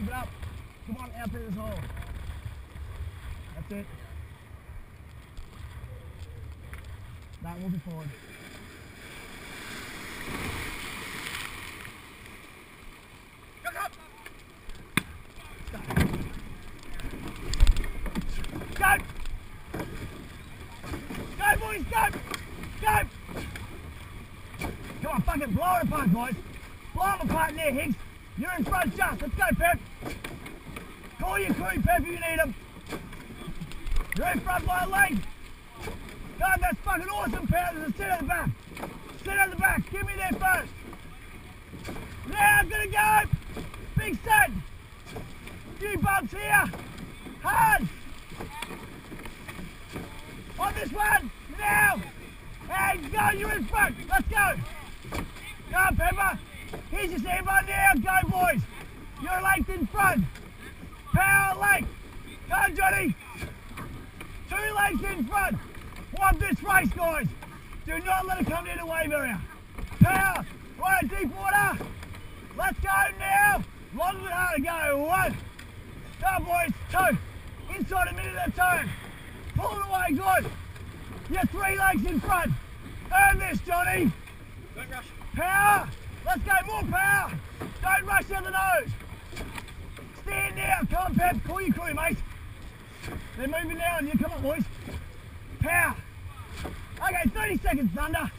Keep it up. Come on, out through this hole. That's it. That will be forward. Go! Go, boys, go! Go! Come on, fucking blow it apart, boys. Blow them apart in there, Higgs. You're in front, just. Let's go, Pep. Call your crew, Pep, if you need them. You're in front by a leg. God, that's fucking awesome, Pep. There's a sit at the back. Sit at the back. Give me there first. Now I'm gonna go. Big set. Few bumps here. Hard. On this one. Now. Hey, go. You're in front. Let's go. Go on, Pepper. Here's your standby now. Go, boys. You're length in front. Power length. Go on, Johnny. 2 lengths in front. Want this race, guys. Do not let it come near the wave area. Power. Right, deep water. Let's go now. Longer than hard to go. 1. Go, boys. 2. Inside a minute at a time. Pull it away, good. You're 3 legs in front. Earn this, Johnny. Don't rush. Power. Let's go, more power. Don't rush down the nose. Stand now. Come on, Pep. Call your crew, mate. They're moving now on you. Come on, boys. Power. Okay, 30 seconds, Thunder.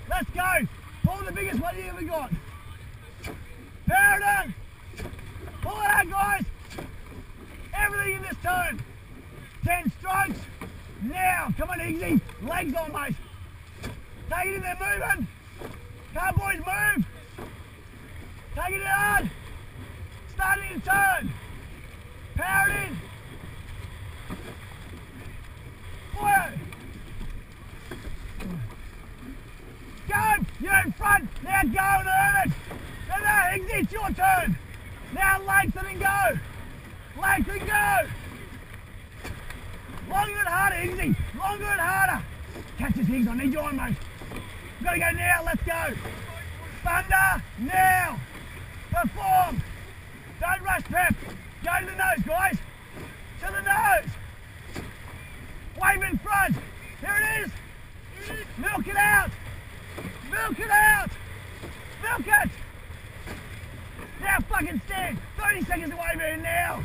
Let's go. Pull the biggest one you ever got. Power done. Pull it out, guys. Everything in this turn. 10 strokes. Now. Come on, easy. Legs on, mate. Take it in there, moving. Come on, boys, move. Take it hard. Starting to turn. Power it in. Boy. Go. You're in front. Now go and earn it. No, Higgsy, it's your turn. Now lengthen and go. Lengthen and go. Longer and harder, Higgsy. Longer and harder. Catch this, Higgs. I need you on, mate. We've got to go now. Let's go. Thunder, now. Perform. Don't rush, Pep. Go to the nose, guys. To the nose. Wave in front. Here it is. Milk it out. Milk it out. Milk it. Now fucking stand. 30 seconds away from now.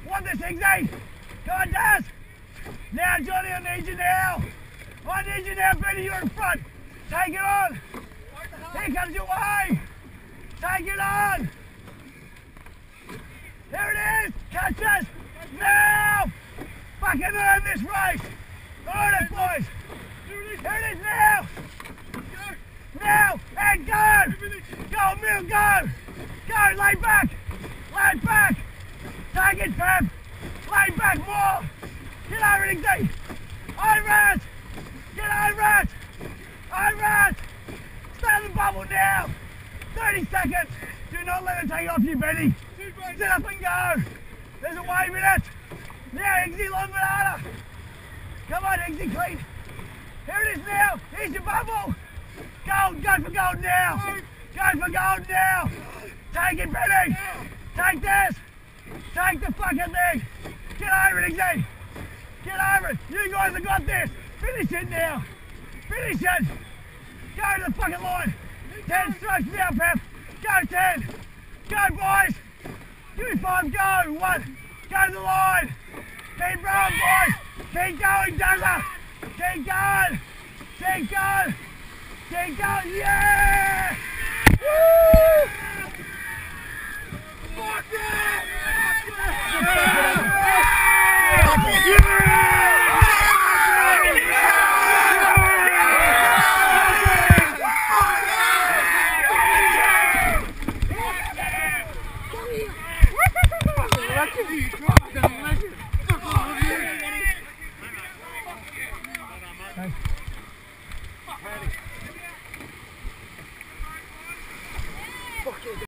Want this, Higgsy? Come on, Daz. Now, Johnny, I need you now. I need you now, Benny. You're in front. Take it on. Here comes your wave. Take it on. Here it is. Catch us. Now. Fucking earn this race. Earn it, boys. Here it is now. Now. And go. Go, Mill, go. Go, lay back. Lay back. Take it, Pep. Lay back more. Get over it, Higgsy. Over it. Get over it. Over it. Stay on the bubble now. 30 seconds. Do not let it take off you, Benny. Sit up and go. There's a wave in it. Now, Higgsy, long and harder. Come on, Higgsy, clean. Here it is now. Here's your bubble. Gold. Go for gold now. Go for gold now. Take it, Benny. Take this. Take the fucking thing. Get over it, Higgsy. Get over it. You guys have got this. Finish it now. Finish it. Go to the fucking line. 10 strokes now, Pep. Go 10. Go, boys. Give me 5. Go. 1. Go to the line. Keep rolling, boys. Keep going, Douglas. Keep going. Keep going. Keep going. Yeah. Woo. Fuck yeah. Lucky you,